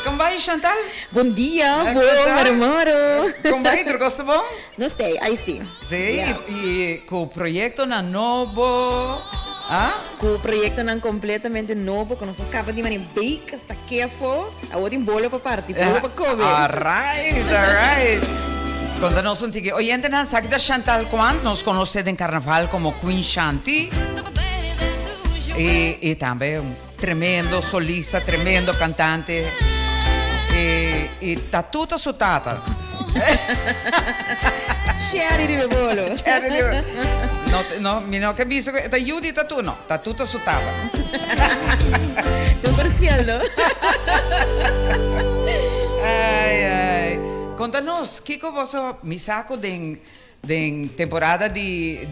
Como vai, Chantal? Bom dia, É, bom, tá? moro. Como vai? Tu gosta bom? Gostei, aí sim. Sim, Yes. e com o projeto na novo. Ah? Com o projeto não completamente novo, que nós acabamos de mandar bacon, está careful. Agora tem bolo para partir, bolo para comer. Alright. Conta-nos um tique. Oyente, não sabe da Chantal quando nos conhece em carnaval como Queen Shanti. E também um tremendo solista, tremendo cantante. E tá tudo sutata. Cherry di bolo. No, mi non capisco, ti aiuti tu no, sta tutto sotto. Tu parciello. Ai. Conta-nos, que você me saco de temporada de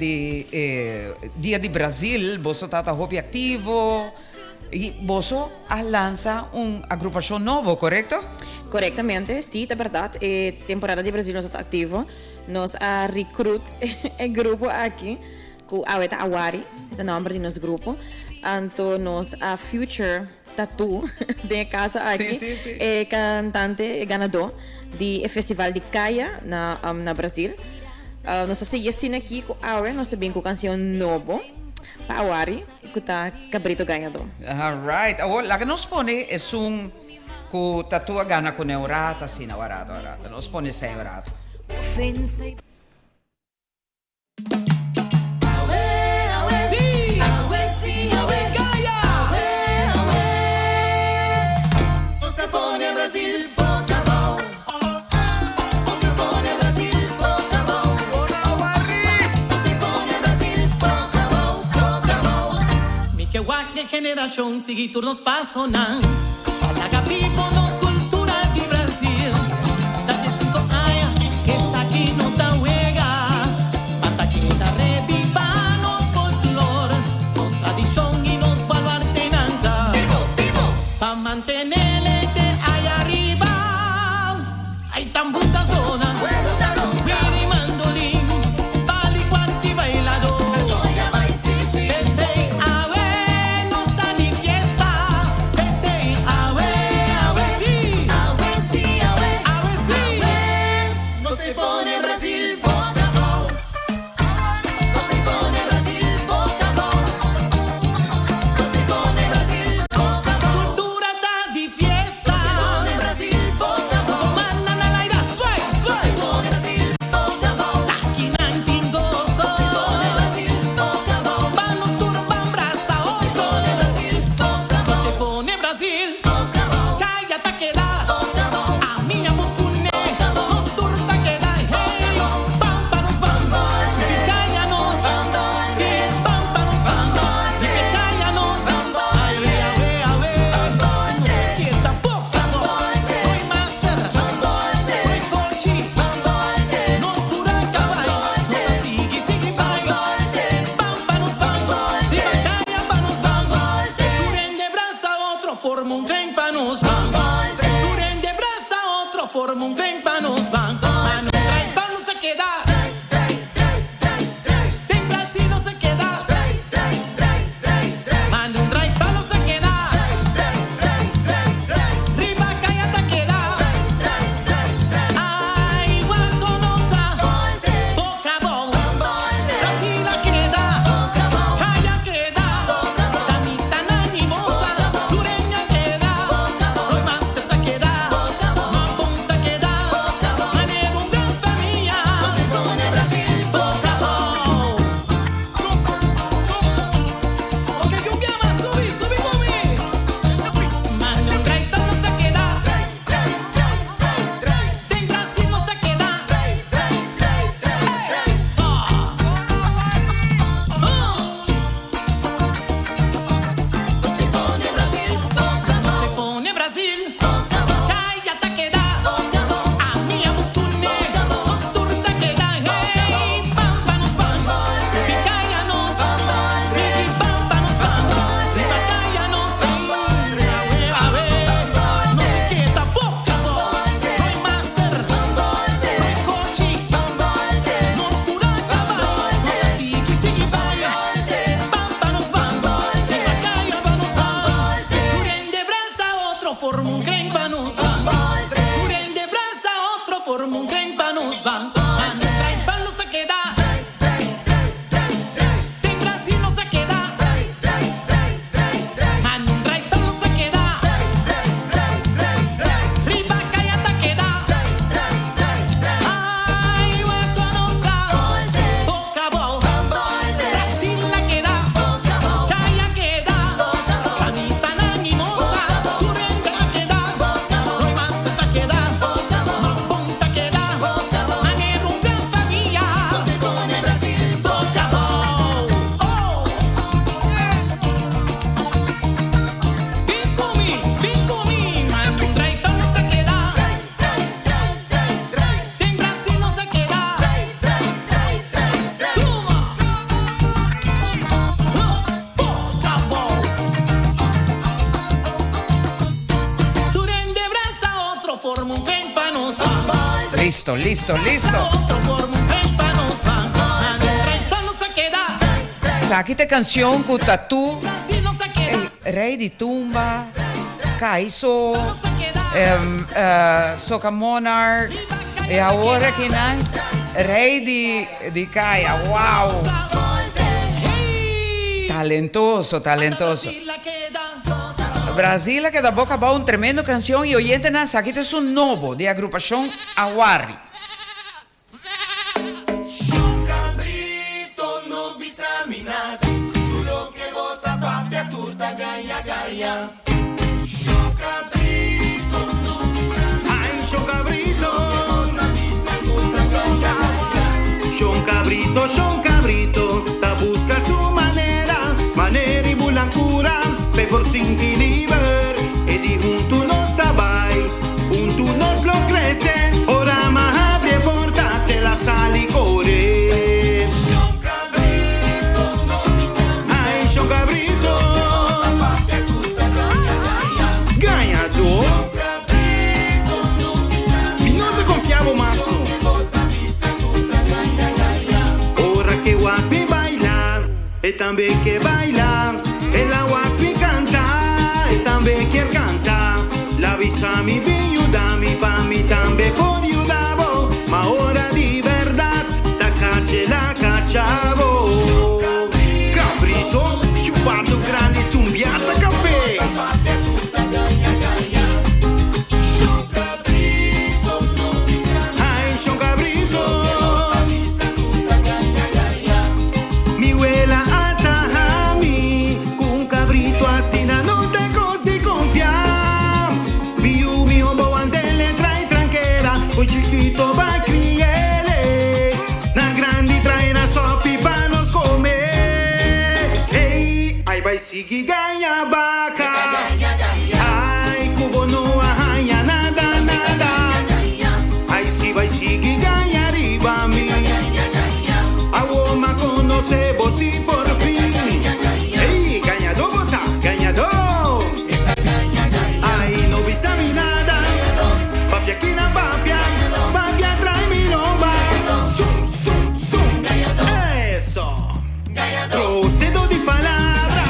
Dia de Brasil, você está hobby ativo e você lança agrupação novo, correto? Correctamente, sim, é verdade. Temporada de Brasil nós estamos ativos. Nós a recruit o grupo aqui, com a Awari, é o nome do nosso grupo. Então, nós a Future Tattoo, de casa aqui, Sim. é cantante e ganador do Festival de Caia na Brasil. Nós seguimos aqui com a Awari, nós sabemos com a canção nova, para Awari, que está cabrito ganhador. Alright. Agora, lá que nos põe é com tatua gana com neurata, assim, warata. Nos põe sem warata. Generación sigue turnos paso nan la vivo no cultura de Brasil date 5 años que aquí no ta juega hasta que ta reviva nos folclor nos tradición y nos baluarte nanga pa mantenerle ahí arriba hay tan bruta zona Willy mandolín pali cuanti bailador forma un creen pa' nos van. Turén de brasa, otro forma un creen pa' nos van. Mano trae palo se queda. En Brasil no se queda. Mano trae palo se queda. Riba callata queda. Ay, va a conocer. Boca a boca. Brasil la queda. Calla queda. Canita animosa. Turén de la queda. Hoy más se queda. Más punta queda. Manero un gran familia. Boca a boca. Ven conmigo, mano un traito no se queda. En Brasil no se queda. Toma. Boca a boca. Turén de brasa, otro forma un creen pa' nos van. Listo, listo, listo. Otro forma un creen pa' nos van. Mano un traito no se queda. Sakite canción con Tatu, Brasil no se queda. el rey de tumba, Kaiso, No se queda. Soca Monarch, e agora que não, rei de Caia, uau! Hey. Talentoso, talentoso. Brasil la queda. Brasília que da boca a um tremendo canção e oyente na Sakite é um novo de agrupação Awari. Cabrito no bisamina, tu lo que bota papia turta gaya gaya. Cabrito no bisamina, Ay, yo cabrito. una bisa turta gaya gaya. Son cabrito, ta busca su manera y bulancura, pe por sin liber, e di junto nos tabai, junto nos lo crece, ora más abre portate la sal y core. Cabrito no bisamina, Ay, son cabrito, papia turta gaya gaya. ganhador, Cabrito no bisamina, y no te confiavo más, bota bisa turta gaya gaya. ora que guapi baila, e también que baila, el guapi canta, e también que canta, la visa mi ayuda, mi pa mi también por ayudavo, ma ora di verdad, ta cache la cachavo. Cabrito, chupando grande tumbiata capé. Papia turta gaya gaya. Cabrito no bisamina, Ay, son cabrito. bisa turta gaya gaya. Mi abuela atajami, con cabrito así no te costi confiar. Mi hombo andele trae tranquera, con chiquito va a criere. La grande traerá sopi pa' nos comer. Hey, ay, vai sigi gaya vaca. Ay, cubo no ahaya nada, nada. Ay, si vai sigi gaya arriba mi. Agua conoce vos y por fin. ¡Ey! ¡Ganador, bota! ¡Ganador! ¡Ay, no viste a mi nada! ¡Papia aquí na papia! ¡Papia trae mi lomba! ¡Zum, zum, zum! ¡Eso! Procedo de palabra,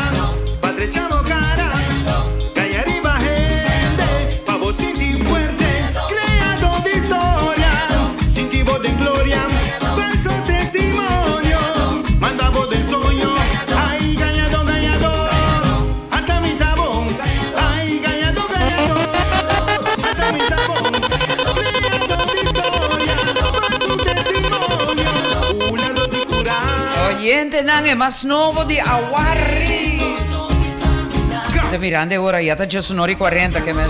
padre chamo cara. Calla arriba gente, pa' vos sentir fuerte. Creador de historia, sin ti voz de gloria. Falso testimonio, manda voz del sueño. Ay, ganador, ganador, hasta mi tabón. Ay, ganador, ganador, hasta mi tabón. Creador de historia, falso testimonio. Ulado de curar. Oyente nan é mais novo de Awari. De Miranda ora já tá já sonori 40 que me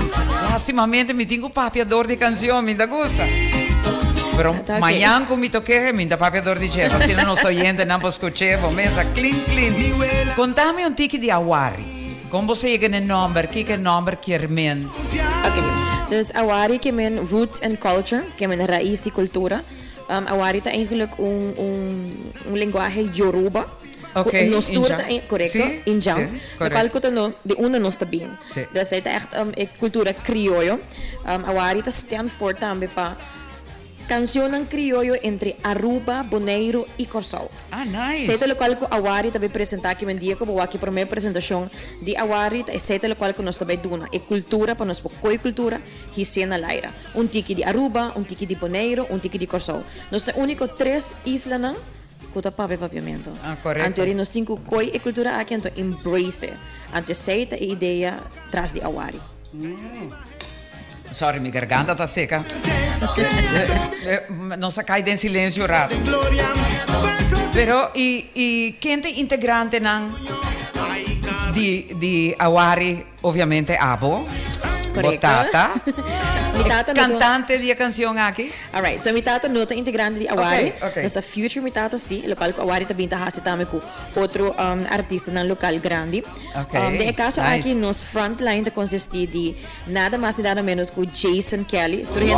lastimamente me tenho papiador de canção, me da gusta. Pero Tá ok. amanhã com me toque me dá papiador de jefa, assim não sou oyente não posso escutar, mesa clean clean. Contame um tique de Awari. Como você chega no nome, que é o nome que é men? Ok, dus Awari que men roots and culture, que men raíz y cultura. Awari está eigenlijk un lenguaje Yoruba. Ok, Nos Injang. correcto, Sí, Injang. sí, De correcto. qual nos de uno nos está bien. Sí. Dus het echt cultura criollo. Awari está stand voor tambe pa canción en criollo entre Aruba, Bonaire y Corsao. Ah, nice. Sete local ko Awari também apresentar aqui um dia como aqui para minha apresentação de Awari é sete local que nós também duna é cultura para nós coi cultura hiscena laira tiki de Aruba tiki de Bonaire tiki de Corsao nós temos único 3 islas não kuta paviamento correto. anterior nós temos coi e cultura aqui então embrace antes sete a ideia traz de Awari. Sorry, minha garganta tá seca. Não se cai em silêncio rápido. Pero quem é integrante de Awari, obviamente, Abo, Botata, cantante de canção aqui. Alright, so mi tata nota integrante de Awari. Okay. Nessa future mi tata sim, local ko Awari também tá hasitame com outro artista ng local grande. Okay. De caso Nice. aqui nos frontline da consiste de nada mais e nada menos que Jason Kelly. Turhende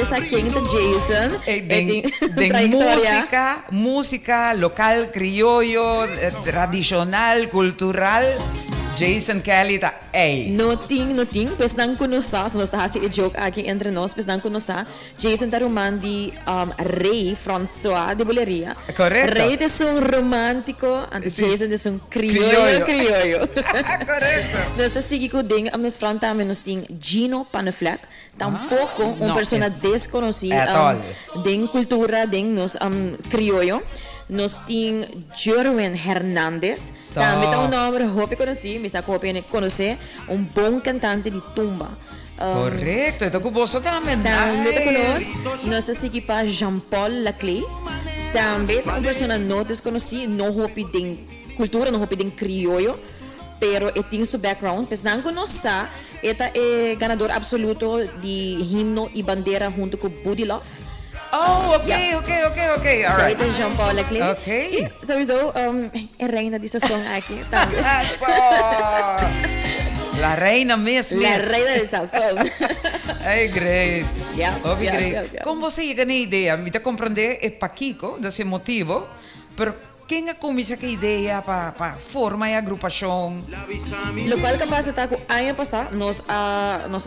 sa quem tá Jason? De música local, criollo, tradicional, cultural. Jason Kelly tá Noting, pes nang kunosa, nós tá hasi joke aqui entre nós, pes nang kunosa, Jason tá romandi rei François de Boleria. Correto. Rei de son romântico, ante Sim. Jason de son criollo. Correto. Nós sige ko ding, nos fronta menos ting Gino Panafleck, tampouco no, persona desconocida, at all. ding cultura, ding nos criollo. Nós temos Jerwin Hernandez. Também tem nome, hope conheci, mas a hope conhecer, bom cantante de tumba. Correto, então com você também. Também conosco, nós seguimos para Jean-Paul Laclay. Também uma pessoa não desconhecida, não hope de cultura, não hope de criollo, pero tem seu background, mas não conhece, é ganador absoluto de himno e bandeira junto com Buddy Love. Oh, ok. All right. Sabe Jean-Paul Leclerc? Ok. Sowieso, é reina dessa song aqui. La reina mesmo. La reina dessa song. É great. Yes. Como você chega na ideia? Me dá compreender é Paquico, desse motivo, pero quem é começa a ideia para formar a agrupação? Lo qual capaz de estar com ano passado, nós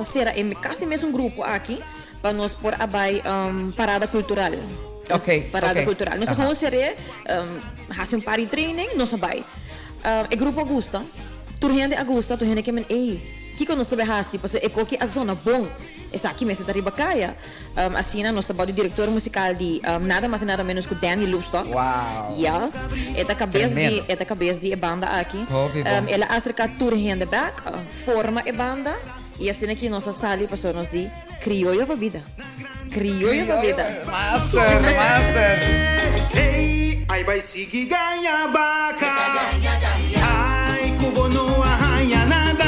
será quase mesmo grupo aqui, para nós por abai parada cultural. Parada cultural. Nós vamos ser fazer party training, nós abai. O grupo Augusta, turhende Augusta, turhende que men que nós também hasi, porque é que a zona bom. Essa aqui mesmo da Ribacaya. Assim, nós estamos o diretor musical de nada mais e nada menos que Danny Lovestock. Wow. Yes. É da cabeça de banda aqui. Ela acerca turhende back, forma a banda. E assim aqui nossa sala passou nos de criollo para vida. Criollo para vida. Master. Ei, aí vai seguir ganha baca. Ai, cubo não arranha nada.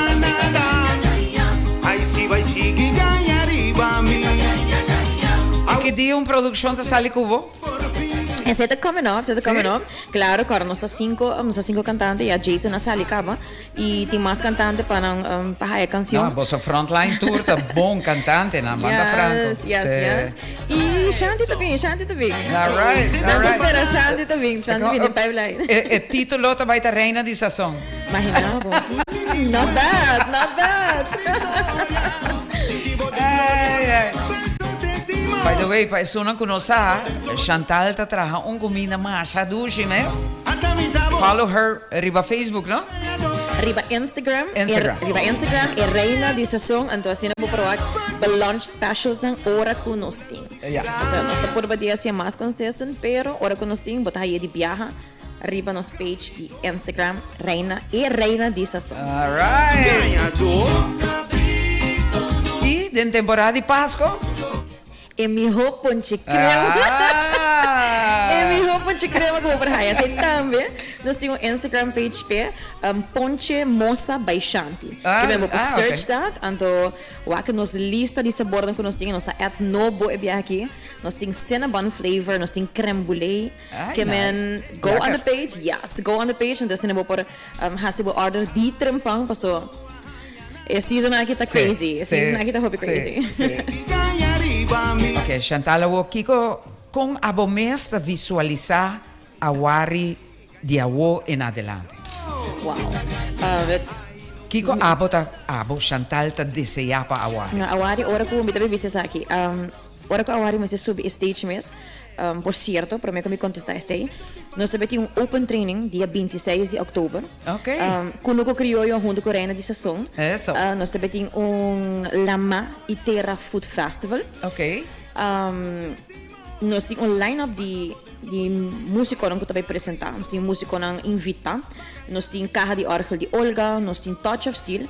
Aí se vai seguir ganha riba mi. E que dia produção da Sali Cubo? Essa está coming up. Claro, agora nossa cinco cantantes, a Jason na sala acaba e tem mais cantantes para a canção. Você frontline tour, tá bom cantante na banda Franco. Yes. E Shanti também. All right. Não espera Shanti também no pipeline. E título também tá reina de sessão. Imagina, not bad. By the way, para isso não conhece, Chantal está trazendo comida massa doce, né? Follow her riba Facebook, não? Riba Instagram, é reina de sessão, então assim não vou provar lunch specials ng hora ko nos ting. So, nós tá por badia ser mais consistent, pero hora ko nos ting, botar aí de viaja, riba nos page de Instagram, reina de sessão. Alright. E de temporada de Páscoa? É mi ponche crema. É mi ponche crema como para aí. Assim também, nós temos Instagram page Ponche Moça by Shanti. Que mesmo para search that, então, o que nos lista de sabor que nós temos, nossa etnobo é bem aqui. Nós temos cinnamon flavor, nós temos creme brulee. Que men go on the page, então assim não por hasibo order de trempang paso. É season aqui tá crazy. Season aqui tá hobby crazy. Ok, Chantal, eu Kiko, com a bomês visualizar a Wari de Awo em adelante. Wow. Kiko abo Chantal ta deseja pa awari. Nga awari, ora ko mi tabi bisa aqui. Ora ko awari mas sub stage mes. Por cierto, para mim que me contestar este. Nós também open training dia 26 de outubro. Ok. Kunuko criollo junto com a reina de sessão. Eso. Nós também Lama e Terra Food Festival. Ok. Nós temos line-up de músicos que também apresentar. Nós temos músicos que invita. Nós temos Caja de Orgel de Olga. Nós temos Touch of Steel.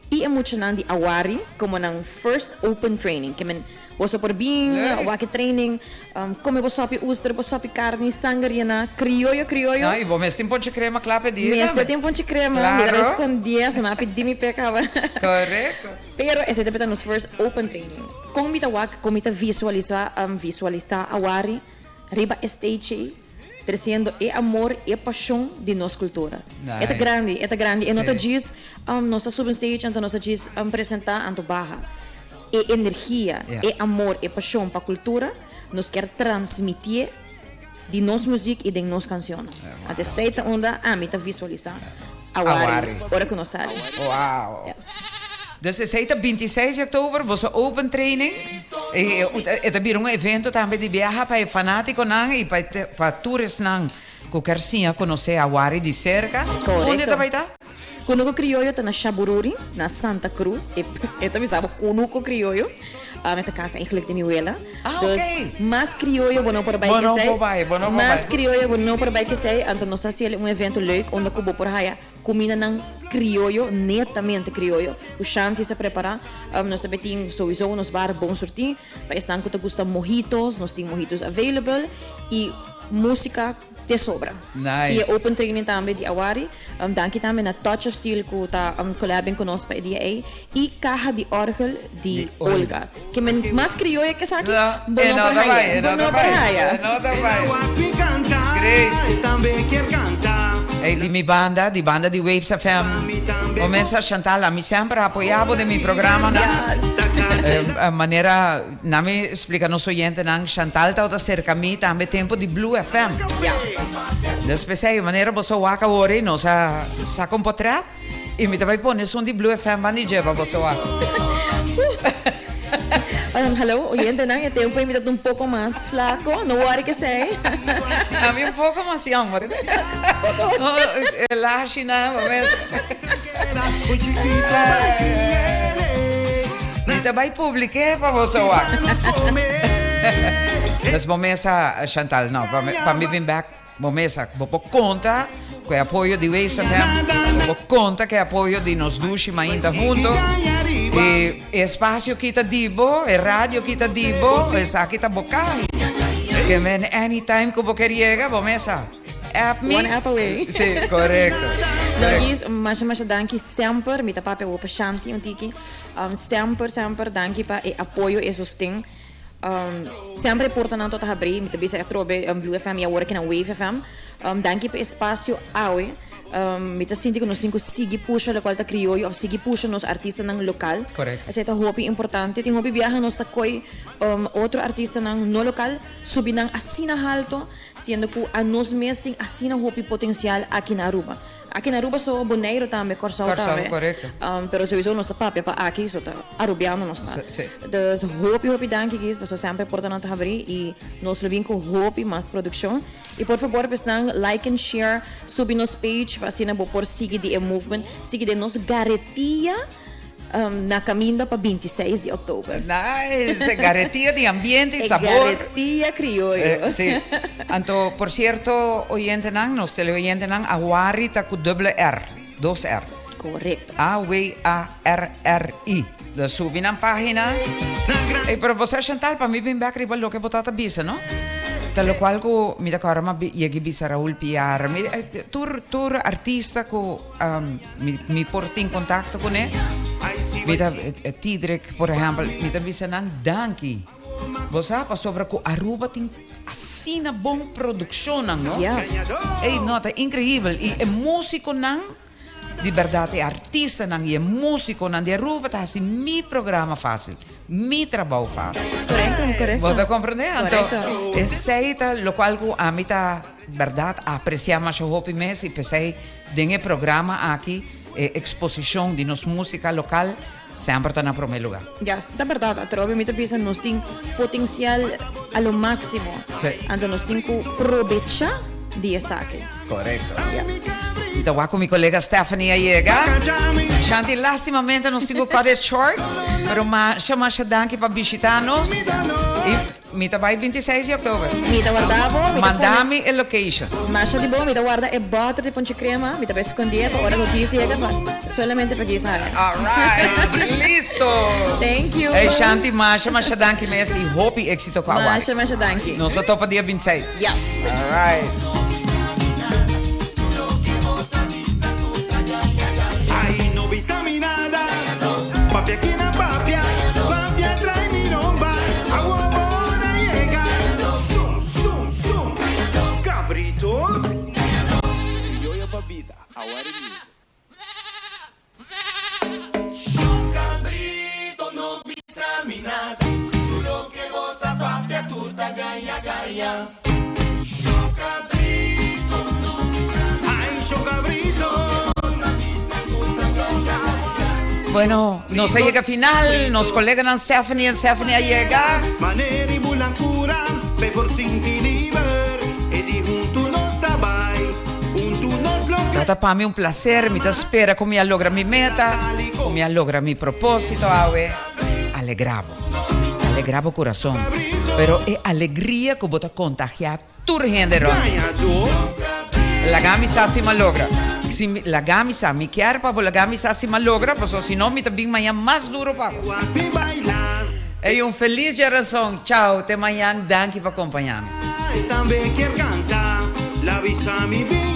E é muito de Awari, como na first open training. Que você por bem, waki training, come você oester, você carne, sangrina, criollo. Não, e vou mesmo tempo de crema claro pedida. Mesmo tempo de crema, claro. Me escondia, só não pedi me pecava. Correto. Pero esse é nos first open training. Como me waki, como me visualizar Awari, riba stage, trazendo amor e paixão de nossa cultura. Nice. É grande. E nós diz, nós subimos stage, então nós diz apresentar anto barra. E energia, e amor, e paixão para a cultura, nós quer transmitir de nossa música e de nossa canção. Até seita onda, me tá visualizar. Awari. Ora que nós sabe. Uau. Yes. Dus is het 26 de oktober, was een open training. Het is een evento também de viaja para fanático e para turistas que querem conhecer a Awari de cerca. Onde está vai estar? Kunuko criollo está na Chabururi, na Santa Cruz. Eu também sabe Kunuko criollo. Met casa eigenlijk de Miuela. Dus mais criollo, bueno por baie que sei. Mais criollo, bueno por baie que sei. Então nós fazemos evento leuk, onde kubo por haya comida nang criollo, netamente criollo. O Shanti se prepara. Nós também temos sowieso nos bar bom sortir. Para estar que te gusta mojitos, nós temos mojitos available e música te sobra. Nice. E open training também de Awari. Dank também na Touch of Steel que está collabing com nós para a DA e Caja de Orgel de Olga. Que mais criollo que sabe? Não vai. Great. Também quer cantar. E di mi banda, di banda di Waves FM. Começa a Chantal, mi sempre apoiavo de mi programa. Maneira, não me explica nos oyentes, não Chantal tá cerca mim também tempo de Blue FM. Dus pensei, maneira você waka ori, nos sa compotrat e me também põe som de Blue FM bandi jeva você waka. Hello, oyente, não? Eu tenho um pouco mais flaco, não worry que sei. A mim pouco mais young, mas lá China, mas e também publiquei para você waka. Mas começa Chantal, não, para me vir back, começa, vou por conta com o apoio de Waves FM, vou conta que o apoio de nós dois ainda juntos. E espaço que está dibo, e rádio que está dibo, e aqui está bocal. Que men anytime que você chega, começa. App me. One app away. Sim, correto. Mas danke sempre, mi papi o Shanti, tiki. Sempre danke para o apoio e sustento. Sempre importante to abrir, mi tabi sa trobe Blue FM e agora que na Wave FM. Danke para espaço awe. Mi ta sinti que nós temos que seguir puxa a qual tá criollo, ou seguir puxa nos artistas nang local. Correto. Essa é hobby importante. Tem hobby viaja nós tá coi outro artista nang no local, subir nang assina alto, sendo que a nós mesmos tem assina hobby potencial aqui na Aruba. Aqui na Aruba só Bonaire também, Corsal também. Correto. Pero sowieso nós papi para aqui, só tá arubiano nós tá. Dus hobby danke guys, mas sempre importante abrir e nós levin com hobby mais produção. E por favor, pessoal, like and share, subir nos page, assim na por seguir de movement, seguir de nos garantia na caminho para 26 de outubro. Nice, garantia de ambiente e sabor. Garantia criollo. Sí. Então, por cierto, oyente nang, nos teleoyente nang, Awari tá com doble R, 2 R. Correto. Awari. Dus subir na página. E para você, Chantal, para mim, bem back riba lo que botata bisa, no? Tal qual ko mi da karma yegi bisa Raul PR. Tur artista ko mi porti in contatto con e. Mi da Tidrek, por ejemplo, mi da bisa nang danki. Você pa sobre ko Aruba tem assina bom produção nang, no? Yes. Ei, nota incrível e músico nang de verdade é artista nang e músico nang de Aruba tá assim mi programa fácil. Mi trabalho fácil. Correto. ¿Vos comprender? Correcto. Aceita, lo cual a mí está, verdad, apreciamos o hobby mes y pensei, den el programa aqui, exposição de nossa música local sempre está na primeiro lugar. Ja, dat verdad. Atrobe mi pensa nós tem potencial a lo máximo. Sí. Então nós tem que aproveitar de saque. Correto. Yes. Então, com minha colega Stephanie Ayega. Shanti, lastimamente não sigo para short, mas chama a danke para visitar-nos. E mi vai 26 de outubro. Mi guardavo, Mandami a location. Mas di bom, mi guarda e butter di ponche crema, mi vai escondere, ora lo dici e solamente per dire. Alright, listo. Thank you. Hey Shanti, masha danke mesmo e hope éxito com a Masha danke. Nós só topa dia 26. Yes. Alright. Ay, no visa mi nada. Papi aquí na papia. Papia trae mi nomba. Agua bona llega. Zum, zum, zum. Cabrito. Yo ya papita. Aguari cabrito no visa mi nada. Tú lo que bota papia turta gaya gaya. Cabrito no visa. Ay, yo cabrito. Bueno, nos llega final, nos colegan Stephanie Ayega. Maneri bulancura, pe por sinti liber, e di junto nos trabai, junto nos lo que Tata para mí un placer, mi te espera con mi logra mi meta, con mi logra mi propósito, awe. Alegravo corazón, pero es alegría que vos te contagia tu gente, la gamisa si malogra. Si la gamisa mi quiere para la gamisa si malogra, pues si no me también mañana más duro para. guapi bailar, Hey, un feliz geração. Ciao, te mañana, danke por acompañarme. e también quer cantar, la visa mi vida.